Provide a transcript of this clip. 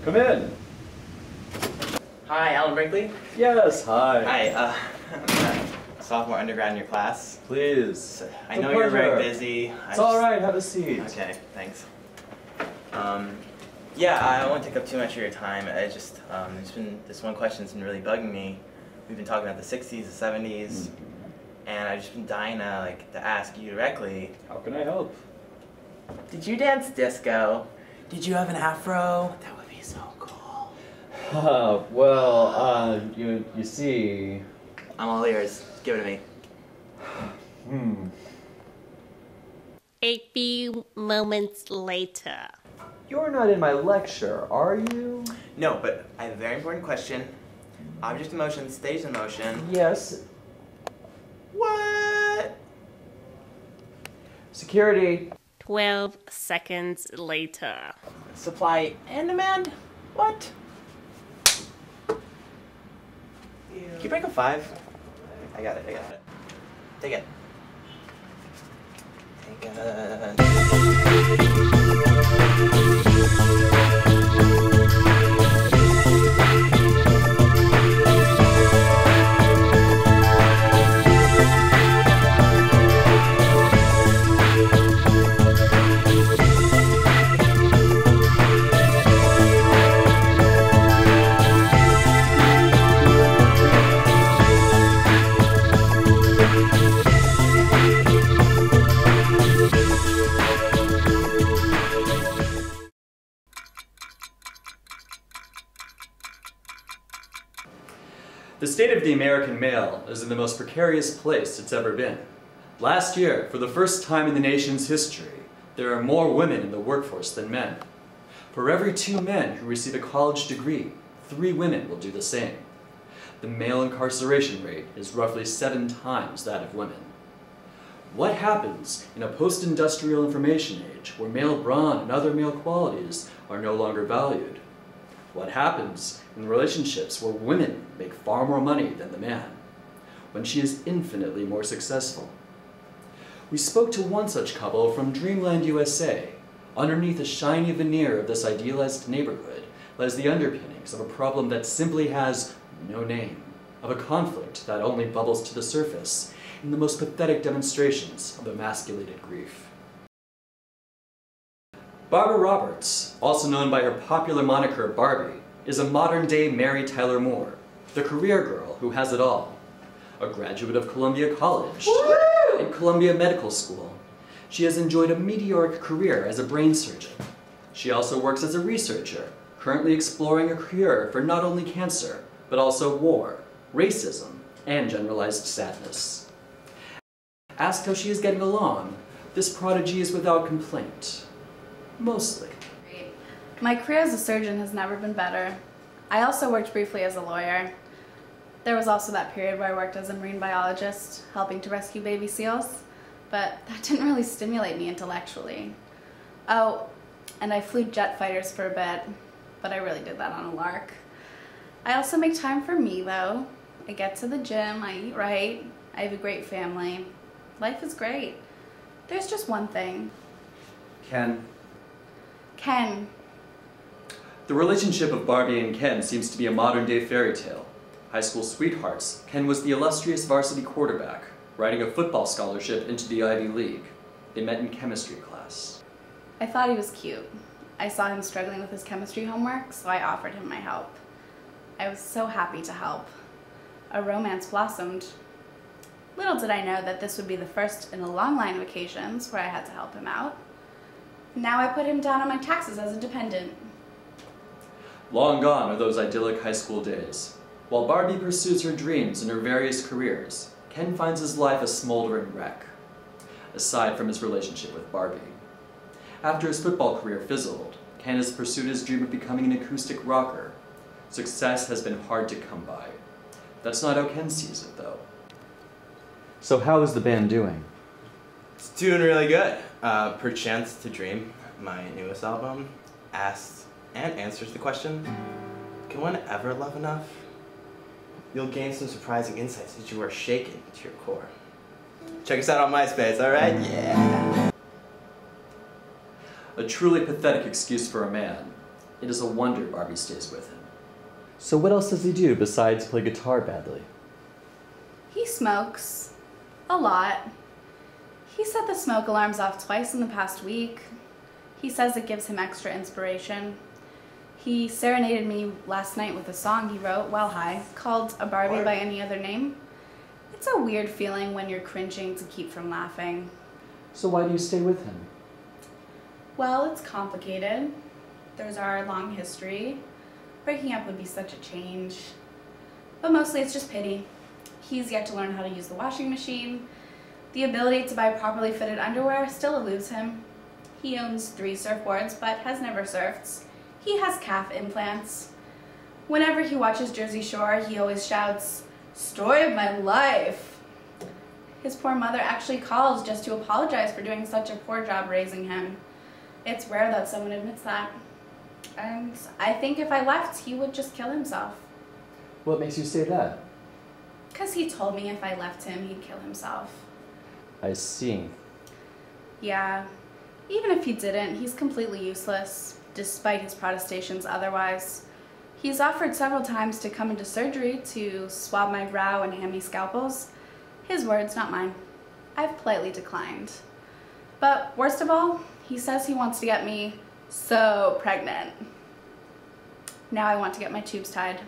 Come in. Hi, Alan Brinkley. Yes, hi. Hi, I'm a sophomore undergrad in your class. Please. I know you're very busy. It's all right, have a seat. Okay, thanks. Yeah, I won't take up too much of your time. There's been this one question that's been really bugging me. We've been talking about the 60s, the 70s, and I've just been dying to ask you directly. How can I help? Did you dance disco? Did you have an afro? That would be so cool. You see... I'm all ears. Give it to me. A few moments later. You're not in my lecture, are you? No, but I have a very important question. Object in motion stays in motion. Yes. What? Security. 12 seconds later. Supply and demand? What? Can you break a 5? I got it. Take it. The state of the American male is in the most precarious place it's ever been. Last year, for the first time in the nation's history, there are more women in the workforce than men. For every 2 men who receive a college degree, 3 women will do the same. The male incarceration rate is roughly 7 times that of women. What happens in a post-industrial information age where male brawn and other male qualities are no longer valued? What happens in relationships where women make far more money than the man, when she is infinitely more successful? We spoke to one such couple from Dreamland, USA. Underneath the shiny veneer of this idealized neighborhood lies the underpinnings of a problem that simply has no name, of a conflict that only bubbles to the surface in the most pathetic demonstrations of emasculated grief. Barbara Roberts, also known by her popular moniker Barbie, is a modern-day Mary Tyler Moore, the career girl who has it all. A graduate of Columbia College and Columbia Medical School, she has enjoyed a meteoric career as a brain surgeon. She also works as a researcher, currently exploring a cure for not only cancer, but also war, racism, and generalized sadness. Asked how she is getting along, this prodigy is without complaint. Mostly. My career as a surgeon has never been better. I also worked briefly as a lawyer. There was also that period where I worked as a marine biologist, helping to rescue baby seals, but that didn't really stimulate me intellectually. Oh, and I flew jet fighters for a bit, but I really did that on a lark. I also make time for me though. I get to the gym, I eat right, I have a great family. Life is great. There's just one thing. Ken. Ken. The relationship of Barbie and Ken seems to be a modern-day fairy tale. High school sweethearts, Ken was the illustrious varsity quarterback, riding a football scholarship into the Ivy League. They met in chemistry class. I thought he was cute. I saw him struggling with his chemistry homework, so I offered him my help. I was so happy to help. A romance blossomed. Little did I know that this would be the first in a long line of occasions where I had to help him out. Now I put him down on my taxes as a dependent. Long gone are those idyllic high school days. While Barbie pursues her dreams in her various careers, Ken finds his life a smoldering wreck, aside from his relationship with Barbie. After his football career fizzled, Ken has pursued his dream of becoming an acoustic rocker. Success has been hard to come by. That's not how Ken sees it, though. So how is the band doing? It's doing really good. Perchance to Dream, my newest album, asks and answers the question, can one ever love enough? You'll gain some surprising insights as you are shaken to your core. Check us out on MySpace, alright? Yeah! A truly pathetic excuse for a man. It is a wonder Barbie stays with him. So what else does he do besides play guitar badly? He smokes. A lot. He set the smoke alarms off twice in the past week. He says it gives him extra inspiration. He serenaded me last night with a song he wrote while high, called A Barbie by Any Other Name. It's a weird feeling when you're cringing to keep from laughing. So why do you stay with him? Well, it's complicated. There's our long history. Breaking up would be such a change. But mostly it's just pity. He's yet to learn how to use the washing machine. The ability to buy properly fitted underwear still eludes him. He owns 3 surfboards but has never surfed. He has calf implants. Whenever he watches Jersey Shore, he always shouts, "Story of my life." His poor mother actually calls just to apologize for doing such a poor job raising him. It's rare that someone admits that. And I think if I left, he would just kill himself. What makes you say that? 'Cause he told me if I left him, he'd kill himself. I see. Yeah, even if he didn't, he's completely useless, despite his protestations otherwise. He's offered several times to come into surgery to swab my brow and hand me scalpels. His words, not mine. I've politely declined. But worst of all, he says he wants to get me so pregnant. Now I want to get my tubes tied.